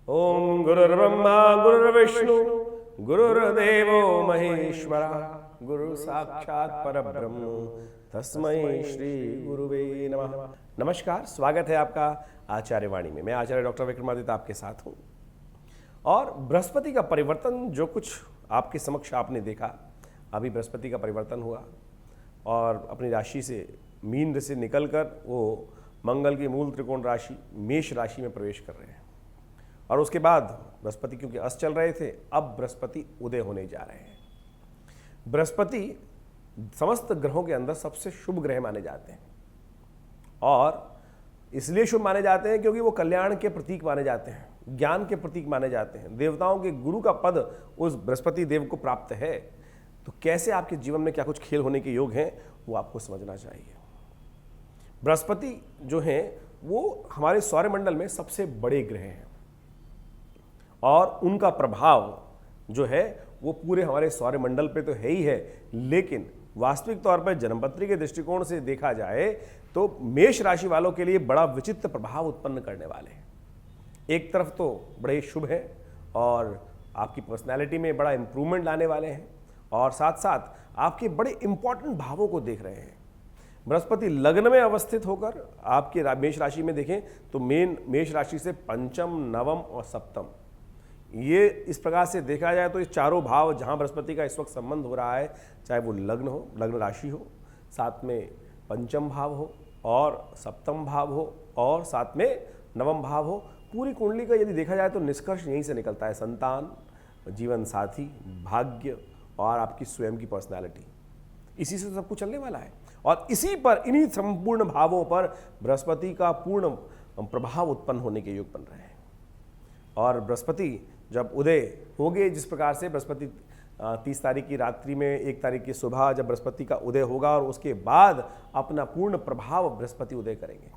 ओम गुरुर्ब्रह्मा गुरुर्विष्णु गुरुर्देवो महेश्वरा गुरु साक्षात परब्रह्म तस्मै श्री गुरुवे नमः। नमस्कार, स्वागत है आपका आचार्य वाणी में। मैं आचार्य डॉक्टर विक्रमादित्य आपके साथ हूँ। और बृहस्पति का परिवर्तन जो कुछ आपके समक्ष आपने देखा, अभी बृहस्पति का परिवर्तन हुआ और अपनी राशि से मीन से निकलकर वो मंगल की मूल त्रिकोण राशि मेष राशि में प्रवेश कर रहे हैं। और उसके बाद बृहस्पति क्योंकि अस्त चल रहे थे, अब बृहस्पति उदय होने जा रहे हैं। बृहस्पति समस्त ग्रहों के अंदर सबसे शुभ ग्रह माने जाते हैं और इसलिए शुभ माने जाते हैं क्योंकि वो कल्याण के प्रतीक माने जाते हैं, ज्ञान के प्रतीक माने जाते हैं। देवताओं के गुरु का पद उस बृहस्पति देव को प्राप्त है। तो कैसे आपके जीवन में क्या कुछ खेल होने के योग हैं वो आपको समझना चाहिए। बृहस्पति जो हैं वो हमारे सौरमंडल में सबसे बड़े ग्रह हैं और उनका प्रभाव जो है वो पूरे हमारे सौरमंडल पे तो है ही है, लेकिन वास्तविक तौर पर जन्मपत्री के दृष्टिकोण से देखा जाए तो मेष राशि वालों के लिए बड़ा विचित्र प्रभाव उत्पन्न करने वाले हैं। एक तरफ तो बड़े शुभ हैं और आपकी पर्सनैलिटी में बड़ा इंप्रूवमेंट लाने वाले हैं और साथ साथ आपके बड़े इंपॉर्टेंट भावों को देख रहे हैं। बृहस्पति लग्न में अवस्थित होकर आपके मेष राशि में देखें तो मेष राशि से पंचम, नवम और सप्तम, ये इस प्रकार से देखा जाए तो ये चारों भाव जहाँ बृहस्पति का इस वक्त संबंध हो रहा है, चाहे वो लग्न हो, लग्न राशि हो, साथ में पंचम भाव हो और सप्तम भाव हो और साथ में नवम भाव हो, पूरी कुंडली का यदि देखा जाए तो निष्कर्ष यहीं से निकलता है। संतान, जीवन साथी, भाग्य और आपकी स्वयं की पर्सनैलिटी, इसी से सब कुछ चलने वाला है। और इसी पर, इन्हीं संपूर्ण भावों पर बृहस्पति का पूर्ण प्रभाव उत्पन्न होने के योग बन रहे हैं। और बृहस्पति जब उदय होंगे, जिस प्रकार से बृहस्पति 30 तारीख की रात्रि में 1 तारीख की सुबह जब बृहस्पति का उदय होगा और उसके बाद अपना पूर्ण प्रभाव बृहस्पति उदय करेंगे।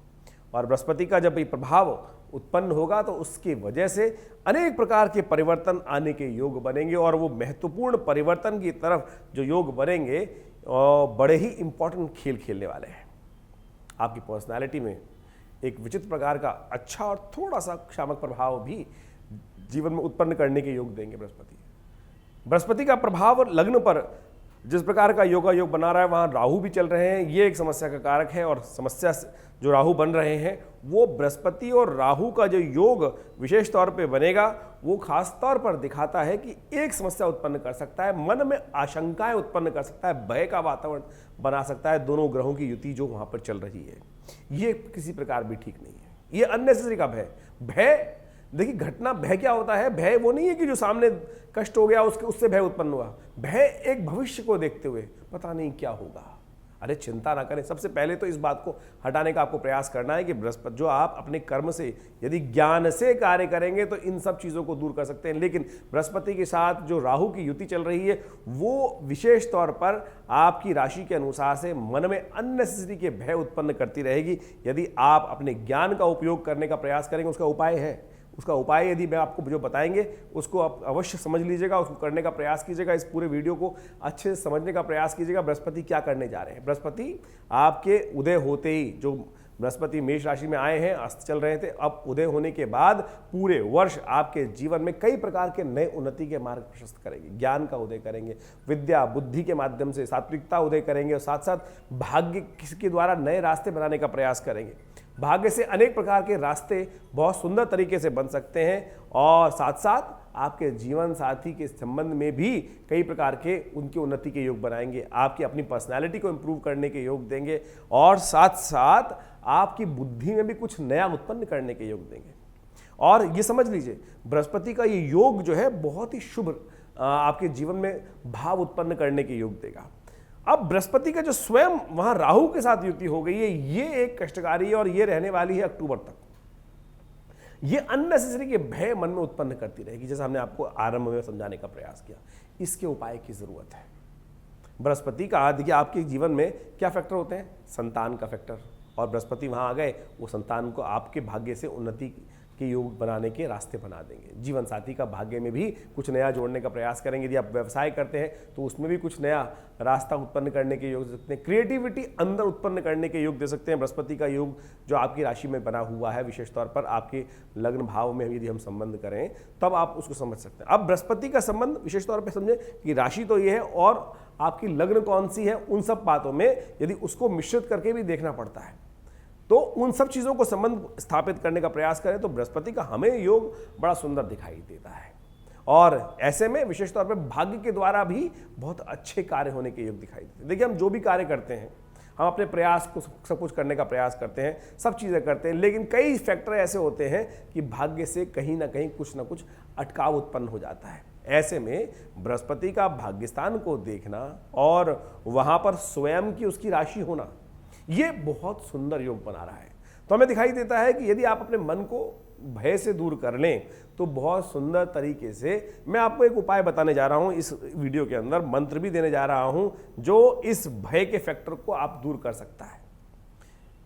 और बृहस्पति का जब ये प्रभाव उत्पन्न होगा तो उसकी वजह से अनेक प्रकार के परिवर्तन आने के योग बनेंगे और वो महत्वपूर्ण परिवर्तन की तरफ जो योग बनेंगे बड़े ही इंपॉर्टेंट खेल खेलने वाले हैं। आपकी पर्सनैलिटी में एक विचित्र प्रकार का अच्छा और थोड़ा सा क्षामक प्रभाव भी जीवन में उत्पन्न करने के योग देंगे बृहस्पति। बृहस्पति का प्रभाव लग्न पर जिस प्रकार का योग बना रहा है, वहाँ राहु भी चल रहे हैं, ये एक समस्या का कारक है। और समस्या जो राहु बन रहे हैं वो बृहस्पति और राहु का जो योग विशेष तौर पे बनेगा वो खास तौर पर दिखाता है कि एक समस्या उत्पन्न कर सकता है, मन में आशंकाएं उत्पन्न कर सकता है, भय का वातावरण बना सकता है। दोनों ग्रहों की युति जो वहाँ पर चल रही है ये किसी प्रकार भी ठीक नहीं है। ये अननेसेसरी का भय देखिए, घटना भय क्या होता है? भय वो नहीं है कि जो सामने कष्ट हो गया उससे भय उत्पन्न हुआ। भय एक भविष्य को देखते हुए पता नहीं क्या होगा। अरे चिंता ना करें, सबसे पहले तो इस बात को हटाने का आपको प्रयास करना है कि बृहस्पति जो आप अपने कर्म से यदि ज्ञान से कार्य करेंगे तो इन सब चीज़ों को दूर कर सकते हैं। लेकिन बृहस्पति के साथ जो राहु की युति चल रही है वो विशेष तौर पर आपकी राशि के अनुसार से मन में अननेसेसरी के भय उत्पन्न करती रहेगी। यदि आप अपने ज्ञान का उपयोग करने का प्रयास करेंगे, उसका उपाय है, उसका उपाय यदि मैं आपको जो बताएंगे उसको आप अवश्य समझ लीजिएगा, उसको करने का प्रयास कीजिएगा। इस पूरे वीडियो को अच्छे से समझने का प्रयास कीजिएगा। बृहस्पति क्या करने जा रहे हैं? बृहस्पति आपके उदय होते ही, जो बृहस्पति मेष राशि में आए हैं, अस्त चल रहे थे, अब उदय होने के बाद पूरे वर्ष आपके जीवन में कई प्रकार के नए उन्नति के मार्ग प्रशस्त करेंगे। ज्ञान का उदय करेंगे, विद्या बुद्धि के माध्यम से सात्विकता उदय करेंगे और साथ साथ भाग्य किसके द्वारा नए रास्ते बनाने का प्रयास करेंगे। भाग्य से अनेक प्रकार के रास्ते बहुत सुंदर तरीके से बन सकते हैं और साथ साथ आपके जीवन साथी के संबंध में भी कई प्रकार के उनकी उन्नति के योग बनाएंगे। आपकी अपनी पर्सनालिटी को इंप्रूव करने के योग देंगे और साथ साथ आपकी बुद्धि में भी कुछ नया उत्पन्न करने के योग देंगे। और ये समझ लीजिए, बृहस्पति का ये योग जो है बहुत ही शुभ आपके जीवन में भाव उत्पन्न करने के योग देगा। अब बृहस्पति का जो स्वयं वहां राहु के साथ युति हो गई है, ये एक कष्टकारी है और ये रहने वाली है अक्टूबर तक। ये अननेसेसरी के भय मन में उत्पन्न करती रहेगी, जैसा हमने आपको आरंभ में समझाने का प्रयास किया। इसके उपाय की जरूरत है। बृहस्पति का देखिए, आपके जीवन में क्या फैक्टर होते हैं? संतान का फैक्टर। और बृहस्पति वहां आ गए, वो संतान को आपके भाग्य से उन्नति के योग बनाने के रास्ते बना देंगे। जीवन साथी का भाग्य में भी कुछ नया जोड़ने का प्रयास करेंगे। यदि आप व्यवसाय करते हैं तो उसमें भी कुछ नया रास्ता उत्पन्न करने के योग दे सकते हैं। क्रिएटिविटी अंदर उत्पन्न करने के योग दे सकते हैं। बृहस्पति का योग जो आपकी राशि में बना हुआ है, विशेष तौर पर आपके लग्न भाव में यदि हम संबंध करें तब आप उसको समझ सकते हैं। अब बृहस्पति का संबंध विशेष तौर पर समझें कि राशि तो ये है और आपकी लग्न कौन सी है, उन सब बातों में यदि उसको मिश्रित करके भी देखना पड़ता है तो उन सब चीज़ों को संबंध स्थापित करने का प्रयास करें तो बृहस्पति का हमें योग बड़ा सुंदर दिखाई देता है। और ऐसे में विशेष तौर पर भाग्य के द्वारा भी बहुत अच्छे कार्य होने के योग दिखाई देते हैं। देखिए, हम जो भी कार्य करते हैं, हम अपने प्रयास को सब कुछ करने का प्रयास करते हैं, सब चीज़ें करते हैं, लेकिन कई फैक्टर ऐसे होते हैं कि भाग्य से कहीं ना कहीं कुछ ना कुछ अटकाव उत्पन्न हो जाता है। ऐसे में बृहस्पति का भाग्यस्थान को देखना और वहाँ पर स्वयं की उसकी राशि होना, ये बहुत सुंदर योग बना रहा है। तो हमें दिखाई देता है कि यदि आप अपने मन को भय से दूर कर लें तो बहुत सुंदर तरीके से मैं आपको एक उपाय बताने जा रहा हूं। इस वीडियो के अंदर मंत्र भी देने जा रहा हूं जो इस भय के फैक्टर को आप दूर कर सकता है।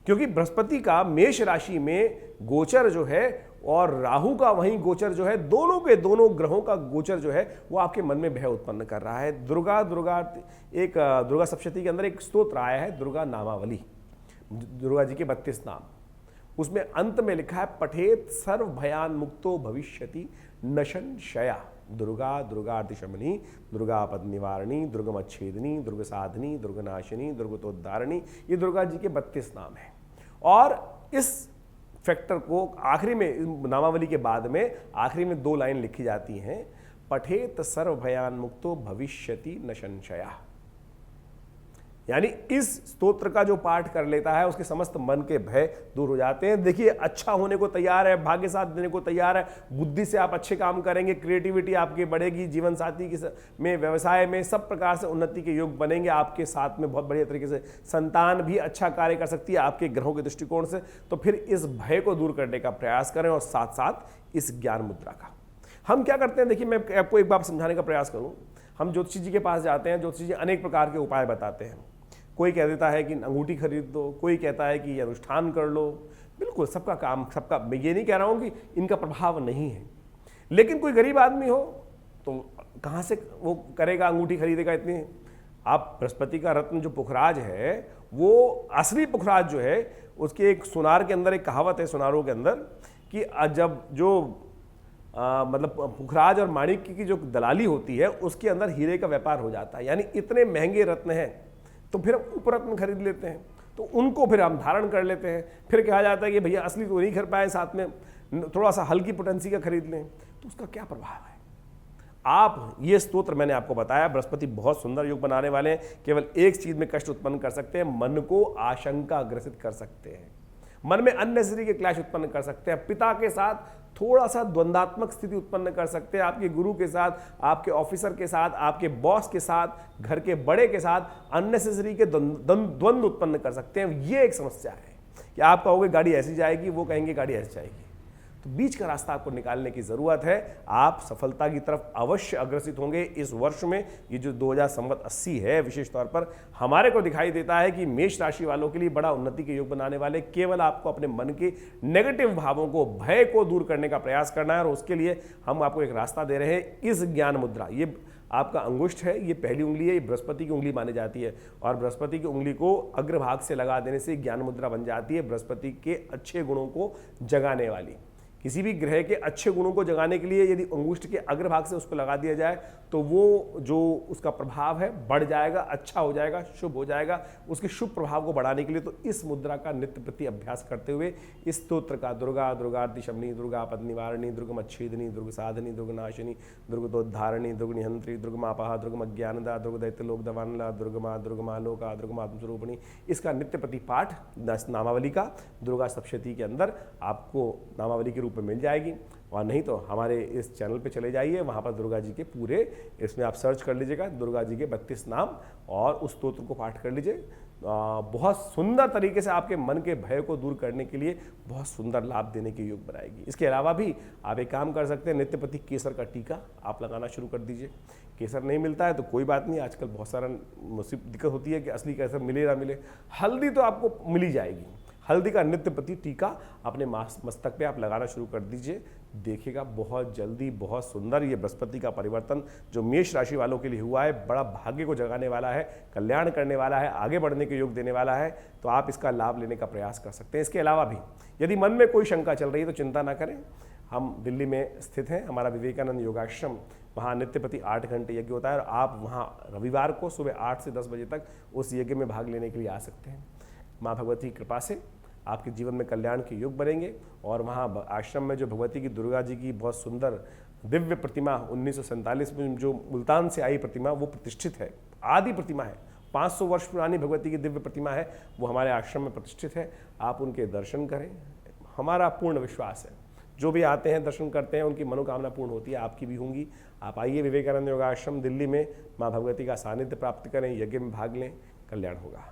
क्योंकि बृहस्पति का मेष राशि में गोचर जो है और राहु का वहीं गोचर जो है, दोनों के दोनों ग्रहों का गोचर जो है वो आपके मन में भय उत्पन्न कर रहा है। दुर्गा सप्तशती के अंदर एक स्तोत्र आया है, दुर्गा नामावली, दुर्गा जी के 32 नाम। उसमें अंत में लिखा है, पठेत सर्व भयान मुक्तो भविष्यति नशन शया, दुर्गा दुर्गार्तिशमनी, दुर्गा पद निवारणी, दुर्गमच्छेदनी, दुर्ग साधनी, दुर्गनाशिनी, दुर्गतोद्धारणी। ये दुर्गा जी के 32 नाम है। और इस फैक्टर को आखिरी में, नामावली के बाद में आखिरी में 2 लाइन लिखी जाती हैं, पठेत सर्व भयान मुक्तो भविष्यति न संशया। यानी इस स्तोत्र का जो पाठ कर लेता है उसके समस्त मन के भय दूर हो जाते हैं। देखिए, अच्छा होने को तैयार है, भाग्य साथ देने को तैयार है, बुद्धि से आप अच्छे काम करेंगे, क्रिएटिविटी आपकी बढ़ेगी, जीवन साथी में, व्यवसाय में सब प्रकार से उन्नति के योग बनेंगे। आपके साथ में बहुत बढ़िया तरीके से संतान भी अच्छा कार्य कर सकती है आपके ग्रहों के दृष्टिकोण से। तो फिर इस भय को दूर करने का प्रयास करें और साथ साथ इस ज्ञान मुद्रा का हम क्या करते हैं। देखिए, मैं आपको एक बार समझाने का प्रयास करूं। हम ज्योतिषी जी के पास जाते हैं, ज्योतिषी जी अनेक प्रकार के उपाय बताते हैं। कोई कह देता है कि अंगूठी खरीद दो, कोई कहता है कि अनुष्ठान कर लो। बिल्कुल सबका काम, सबका, मैं ये नहीं कह रहा हूँ कि इनका प्रभाव नहीं है, लेकिन कोई गरीब आदमी हो तो कहाँ से वो करेगा, अंगूठी खरीदेगा इतनी। आप बृहस्पति का रत्न जो पुखराज है, वो असली पुखराज जो है, उसके एक सुनार के अंदर एक कहावत है, सुनारों के अंदर, कि जब जो मतलब पुखराज और माणिक्य की जो दलाली होती है उसके अंदर हीरे का व्यापार हो जाता है। यानी इतने महंगे रत्न हैं तो फिर हम उपरत्न खरीद लेते हैं, तो उनको फिर हम धारण कर लेते हैं। फिर कहा जाता है कि भैया असली तो नहीं कर पाए, साथ में थोड़ा सा हल्की पोटेंसी का खरीद लें, तो उसका क्या प्रभाव है। आप ये स्तोत्र मैंने आपको बताया, बृहस्पति बहुत सुंदर योग बनाने वाले हैं। केवल एक चीज में कष्ट उत्पन्न कर सकते हैं, मन को आशंका ग्रसित कर सकते हैं, मन में अननेसेसरी के क्लैश उत्पन्न कर सकते हैं, पिता के साथ थोड़ा सा द्वंद्वात्मक स्थिति उत्पन्न कर सकते हैं, आपके गुरु के साथ, आपके ऑफिसर के साथ, आपके बॉस के साथ, घर के बड़े के साथ अननेसेसरी के द्वंद्व उत्पन्न कर सकते हैं। ये एक समस्या है कि आप कहोगे गाड़ी ऐसी जाएगी, वो कहेंगे गाड़ी ऐसी जाएगी। तो बीच का रास्ता आपको निकालने की जरूरत है। आप सफलता की तरफ अवश्य अग्रसित होंगे इस वर्ष में। ये जो 2080 है, विशेष तौर पर हमारे को दिखाई देता है कि मेष राशि वालों के लिए बड़ा उन्नति के योग बनाने वाले। केवल आपको अपने मन के नेगेटिव भावों को, भय को दूर करने का प्रयास करना है, और उसके लिए हम आपको एक रास्ता दे रहे हैं। इस ज्ञान मुद्रा, ये आपका अंगुष्ठ है, ये पहली उंगली है, ये बृहस्पति की उंगली मानी जाती है, और बृहस्पति की उंगली को अग्रभाग से लगा देने से ज्ञान मुद्रा बन जाती है, बृहस्पति के अच्छे गुणों को जगाने वाली। किसी भी ग्रह के अच्छे गुणों को जगाने के लिए यदि अंगुष्ठ के अग्रभाग से उसको लगा दिया जाए तो वो जो उसका प्रभाव है बढ़ जाएगा, अच्छा हो जाएगा, शुभ हो जाएगा। उसके शुभ प्रभाव को बढ़ाने के लिए तो इस मुद्रा का नित्य प्रति अभ्यास करते हुए इस स्तोत्र का, दुर्गा दुर्गार्तिशमनी, दुर्गा पद निवारणी, दुर्गमच्छेदनी, दुर्ग साधनी, दुर्गनाशिनी, दुर्गतोद्धारणी, दुर्गनिहंत्री, दुर्गमापहा, दुर्गमज्ञानदा, दुर्गदैत्यलोक दवानला, दुर्गमा, दुर्गमालोका, दुर्गमात्मस्वरूपिणी, इसका नित्य प्रति पाठ नामावली का दुर्गा सप्तशती के अंदर आपको नामावली के रूप में मिल जाएगी। और नहीं तो हमारे इस चैनल पे चले जाइए, वहाँ पर दुर्गा जी के पूरे, इसमें आप सर्च कर लीजिएगा दुर्गा जी के 32 नाम और उस स्तोत्र को पाठ कर लीजिए। बहुत सुंदर तरीके से आपके मन के भय को दूर करने के लिए बहुत सुंदर लाभ देने के योग बनाएगी। इसके अलावा भी आप एक काम कर सकते हैं, नित्य प्रति केसर का टीका आप लगाना शुरू कर दीजिए। केसर नहीं मिलता है तो कोई बात नहीं, आजकल बहुत सारा दिक्कत होती है कि असली केसर मिले ना मिले। हल्दी तो आपको मिल ही जाएगी, हल्दी का नित्य प्रति टीका अपने मस्तक पे आप लगाना शुरू कर दीजिए। देखिएगा बहुत जल्दी बहुत सुंदर ये बृहस्पति का परिवर्तन जो मेष राशि वालों के लिए हुआ है, बड़ा भाग्य को जगाने वाला है, कल्याण करने वाला है, आगे बढ़ने के योग देने वाला है। तो आप इसका लाभ लेने का प्रयास कर सकते हैं। इसके अलावा भी यदि मन में कोई शंका चल रही है तो चिंता ना करें। हम दिल्ली में स्थित हैं, हमारा विवेकानंद योगाश्रम, वहाँ नित्य प्रति 8 घंटे यज्ञ होता है और आप वहाँ रविवार को सुबह 8 से 10 बजे तक उस यज्ञ में भाग लेने के लिए आ सकते हैं। माँ भगवती की कृपा से आपके जीवन में कल्याण के योग बनेंगे। और वहाँ आश्रम में जो भगवती की, दुर्गा जी की बहुत सुंदर दिव्य प्रतिमा 1947 में जो मुल्तान से आई प्रतिमा, वो प्रतिष्ठित है, आदि प्रतिमा है, 500 वर्ष पुरानी भगवती की दिव्य प्रतिमा है, वो हमारे आश्रम में प्रतिष्ठित है। आप उनके दर्शन करें, हमारा पूर्ण विश्वास है जो भी आते हैं दर्शन करते हैं उनकी मनोकामना पूर्ण होती है, आपकी भी होंगी। आप आइए विवेकानंद योगाश्रम दिल्ली में, माँ भगवती का सानिध्य प्राप्त करें, यज्ञ में भाग लें, कल्याण होगा।